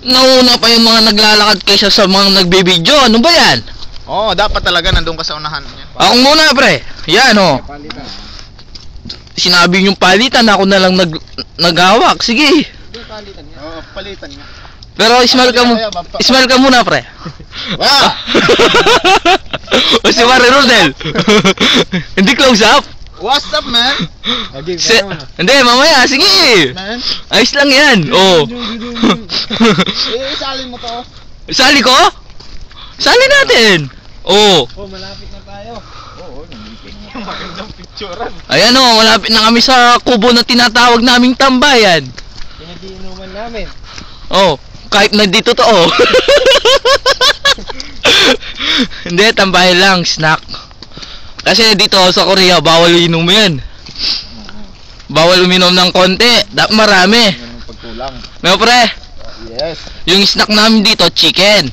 nauna pa yung mga naglalakad kaysa sa mga nagbibideo. Ano ba yan? Oo, dapat talaga nandun ka sa unahan. Ako muna, pre. Yan, oh. Sinabi yung palitan, ako na lang naghawak. Sige. Oo, palitan niya. Pero smile ka mo. Smile ka muna, pre. Wow! O si Mari Rodel. Hindi close up. What's up, man? Hindi, mamaya. Sige. Man? Ayos lang yan. Oh. Isalin mo to. Sali ko? Sali natin. Oh. Oh, malapit na tayo. Oo, magandang picturean. Ayan oh, malapit na kami sa kubo na tinatawag naming tambayan. Pinagiinuman namin. Oh, kahit na dito to oh. Hindi, tambayan lang, snack. Kasi dito sa Korea, bawal inom yan. Bawal uminom ng konti, dapat marami. Ganun pagkulang. May pre, Yes. yung snack namin dito, chicken.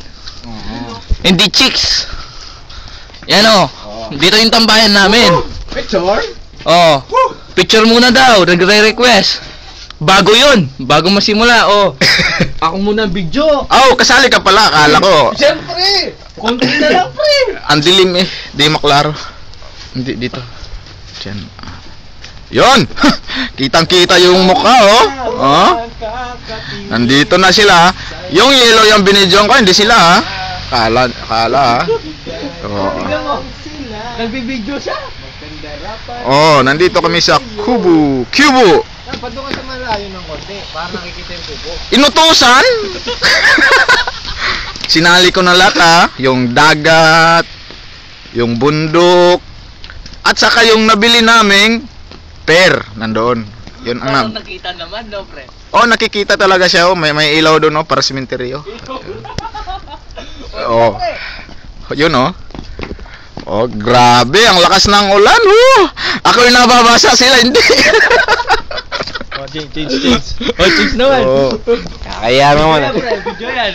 Hindi chicks. Yan oh. Dito yung tambayan namin. Picture? Oh. Picture muna daw, nagre-request. Bago yun, bago masimula, oh. Ako muna video. Oh, kasali ka pala, akala ko. Siyempre! Kunti na lang, pre. Ang dilim eh, di maklaro. Hindi, dito. Diyan. Yon! Kitang-kita yung mukha, oh. Oh. Nandito na sila. Yung yellow yung binidyoan ko, hindi sila, ha. Kala, ha. Oh. Nagbibideo siya. Oh, nandito kami sa Kubo. Kubo! Dapat doon ka sa malayo ng konti para nakikita yung kubo. Inutusan? Sinali ko na lahat, ha. Yung dagat, yung bundok, at saka yung nabili naming pear, nandoon. Yun ang nakita naman, no, pre? Oh, nakikita talaga siya, oh. May ilaw doon, oh, para sementeryo. Oh. Yun, oh. Oh, grabe, ang lakas ng ulan, oh. Ako yung nababasa, sila hindi. Oh, change. Oh, chicks naman. Oh. Kaya naman. Video yan.